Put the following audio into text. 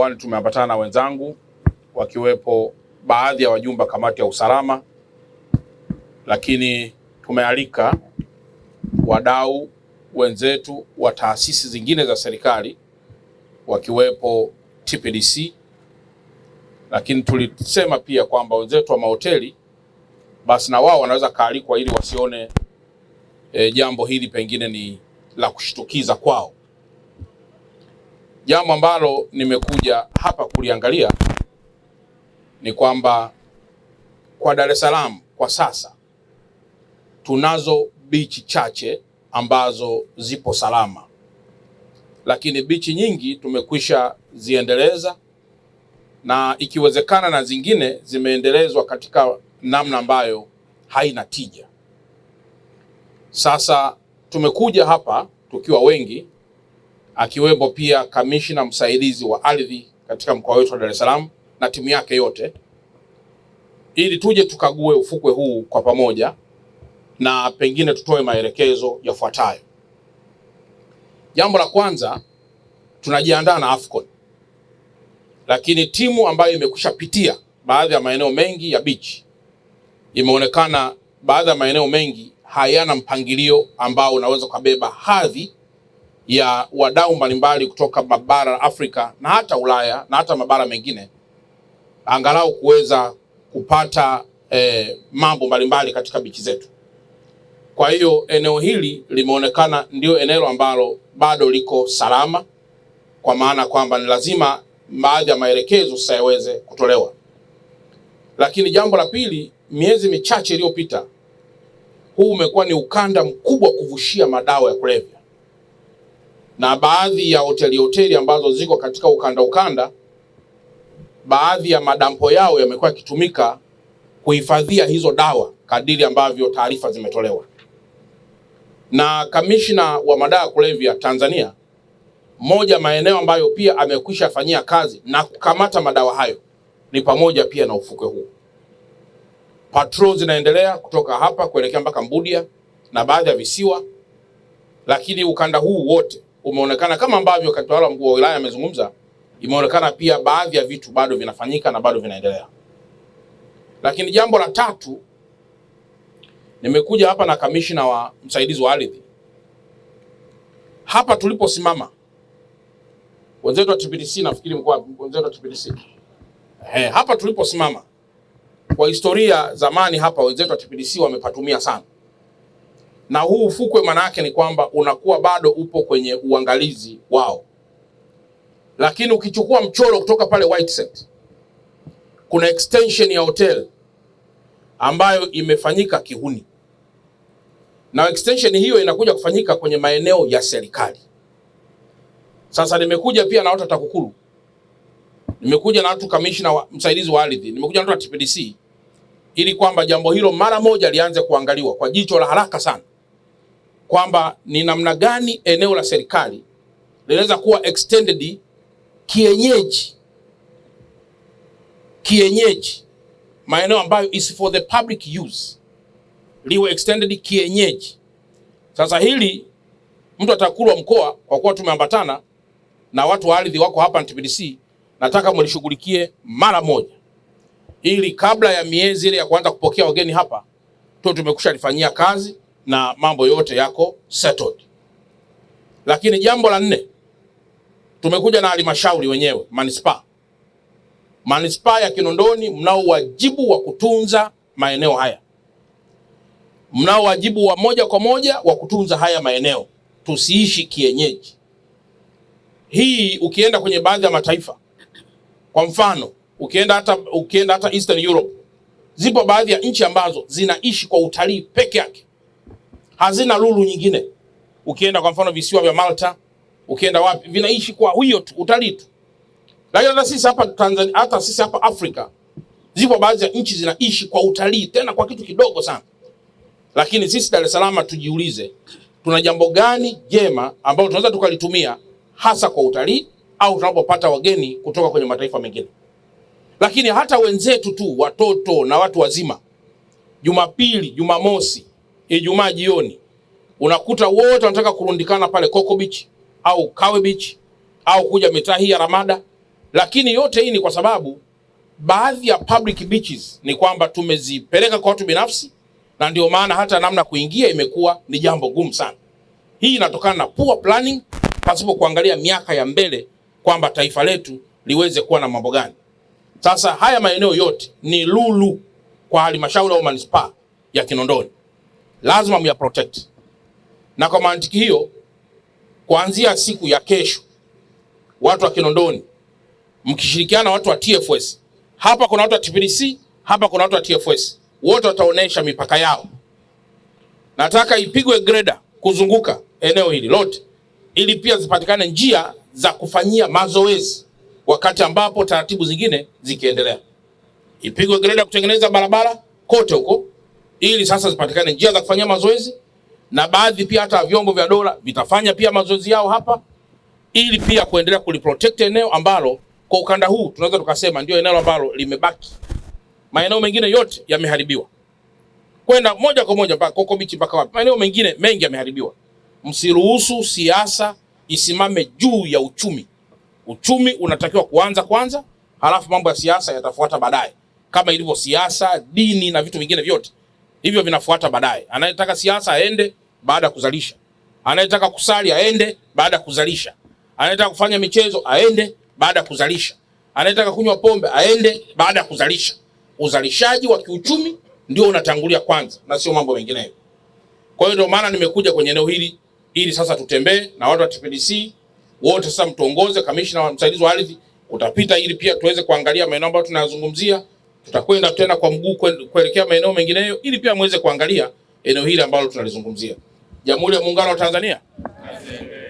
mkoani tumeambatana na wenzangu wakiwepo baadhi ya wajumbe kamati ya usalama, lakini tumealika wadau wenzetu wa taasisi zingine za serikali wakiwepo TPDC, lakini tulisema pia kwamba wenzetu wa mahoteli basi na wao wanaweza kaalikwa ili wasione jambo hili pengine ni la kushtukiza kwao. Jambo ambalo nimekuja hapa kuliangalia ni kwamba kwa Dar es Salaam kwa sasa tunazo bichi chache ambazo zipo salama, lakini bichi nyingi tumekwisha ziendeleza na ikiwezekana na zingine zimeendelezwa katika namna ambayo haina tija. Sasa tumekuja hapa tukiwa wengi, akiwemo pia kamishna msaidizi wa ardhi katika mkoa wetu wa Dar es Salaam na timu yake yote, ili tuje tukague ufukwe huu kwa pamoja na pengine tutoe maelekezo yafuatayo. Jambo la kwanza, tunajiandaa na AFCON, lakini timu ambayo imekwisha pitia baadhi ya maeneo mengi ya beach imeonekana baadhi ya maeneo mengi hayana mpangilio ambao unaweza kubeba hadhi ya wadau mbalimbali kutoka mabara ya Afrika na hata Ulaya na hata mabara mengine, angalau kuweza kupata mambo mbalimbali katika bichi zetu. Kwa hiyo eneo hili limeonekana ndio eneo ambalo bado liko salama, kwa maana kwamba ni lazima baadhi ya maelekezo sasa yaweze kutolewa. Lakini jambo la pili, miezi michache iliyopita, huu umekuwa ni ukanda mkubwa kuvushia madawa ya kulevya, na baadhi ya hoteli ambazo ziko katika ukanda, baadhi ya madampo yao yamekuwa yakitumika kuhifadhia hizo dawa kadiri ambavyo taarifa zimetolewa. Na kamishna wa madawa ya kulevya Tanzania, moja maeneo ambayo pia amekwisha fanyia kazi na kukamata madawa hayo ni pamoja pia na ufukwe huu. Patrol zinaendelea kutoka hapa kuelekea mpaka Mbudia na baadhi ya visiwa, lakini ukanda huu wote umeonekana kama ambavyo katibu mkuu wa wilaya amezungumza, imeonekana pia baadhi ya vitu bado vinafanyika na bado vinaendelea. Lakini jambo la tatu, nimekuja hapa na kamishna wa msaidizi wa ardhi. Hapa tuliposimama wenzetu wa TPDC, nafikiri mkoa wenzetu wa TPDC, hapa tuliposimama kwa historia zamani, hapa wenzetu wa TPDC wamepatumia sana, na huu ufukwe maana yake ni kwamba unakuwa bado upo kwenye uangalizi wao. Lakini ukichukua mchoro kutoka pale Whiteset, kuna extension ya hotel ambayo imefanyika Kihuni, na extension hiyo inakuja kufanyika kwenye maeneo ya serikali. Sasa nimekuja pia na watu wa TAKUKURU, nimekuja na watu kamishna wa msaidizi wa ardhi, nimekuja na watu wa TPDC, ili kwamba jambo hilo mara moja lianze kuangaliwa kwa jicho la haraka sana, kwamba ni namna gani eneo la serikali linaweza kuwa extended kienyeji, maeneo ambayo is for the public use liwe extended kienyeji. Sasa hili mtu wa TAKUKURU wa mkoa, kwa kuwa tumeambatana na watu wa ardhi wako hapa TPDC, nataka mlishughulikie mara moja, ili kabla ya miezi ile ya kuanza kupokea wageni hapa tumekusha lifanyia kazi na mambo yote yako settled. Lakini jambo la nne, tumekuja na halmashauri wenyewe, manispaa ya Kinondoni, mnao wajibu wa kutunza maeneo haya, mnao wajibu wa moja kwa moja wa kutunza haya maeneo, tusiishi kienyeji. Hii ukienda kwenye baadhi ya mataifa, kwa mfano ukienda hata Eastern Europe, zipo baadhi ya nchi ambazo zinaishi kwa utalii peke yake, hazina lulu nyingine. Ukienda kwa mfano visiwa vya Malta, ukienda wapi, vinaishi kwa hiyo tu, utalii tu. Lakini hata sisi hapa Tanzania, hata sisi hapa Afrika, zipo baadhi ya nchi zinaishi kwa utalii, tena kwa kitu kidogo sana. Lakini sisi Dar es Salaam tujiulize, tuna jambo gani jema ambalo tunaweza tukalitumia hasa kwa utalii au tunapopata wageni kutoka kwenye mataifa mengine. Lakini hata wenzetu tu, watoto na watu wazima, Jumapili, Jumamosi, Ijumaa jioni, unakuta wote wanataka kurundikana pale Coco Beach au Kawe Beach au kuja mitaa hii ya Ramada Lakini yote hii ni kwa sababu baadhi ya public beaches ni kwamba tumezipeleka kwa watu binafsi, na ndio maana hata namna kuingia imekuwa ni jambo gumu sana. Hii inatokana na poor planning, pasipo kuangalia miaka ya mbele kwamba taifa letu liweze kuwa na mambo gani. Sasa haya maeneo yote ni lulu kwa halmashauri au manispaa ya Kinondoni, lazima mya protect. Na kwa mantiki hiyo, kuanzia siku ya kesho, watu wa Kinondoni mkishirikiana watu wa TFS, hapa kuna watu wa TPDC, hapa kuna watu wa TFS, wote wataonesha mipaka yao. Nataka ipigwe greda kuzunguka eneo hili lote, ili pia zipatikane njia za kufanyia mazoezi wakati ambapo taratibu zingine zikiendelea. Ipigwe greda kutengeneza barabara kote huko, ili sasa zipatikane njia za kufanyia mazoezi, na baadhi pia hata vyombo vya dola vitafanya pia mazoezi yao hapa, ili pia kuendelea kuliprotect eneo ambalo kwa ukanda huu tunaweza tukasema ndio eneo ambalo limebaki. Maeneo mengine yote yameharibiwa, kwenda moja kwa moja mpaka Coco Beach mpaka wapi, maeneo mengine mengi yameharibiwa. Msiruhusu siasa isimame juu ya uchumi. Uchumi unatakiwa kuanza kwanza, halafu mambo ya siasa yatafuata baadaye. Kama ilivyo siasa, dini na vitu vingine vyote hivyo vinafuata baadaye. Anayetaka siasa aende baada ya kuzalisha, anayetaka kusali aende baada ya kuzalisha, anayetaka kufanya michezo aende baada ya kuzalisha, anayetaka kunywa pombe aende baada ya kuzalisha. Uzalishaji wa kiuchumi ndio unatangulia kwanza na sio mambo mengineyo. Kwa hiyo ndio maana nimekuja kwenye eneo hili ili sasa tutembee na watu wa TPDC wote, sasa mtuongoze, kamishna msaidizi wa ardhi utapita, ili pia tuweze kuangalia maeneo ambayo tunayazungumzia. Tutakwenda tena kwa mguu kuelekea maeneo mengineyo, ili pia muweze kuangalia eneo hili ambalo tunalizungumzia. Jamhuri ya Muungano wa Tanzania.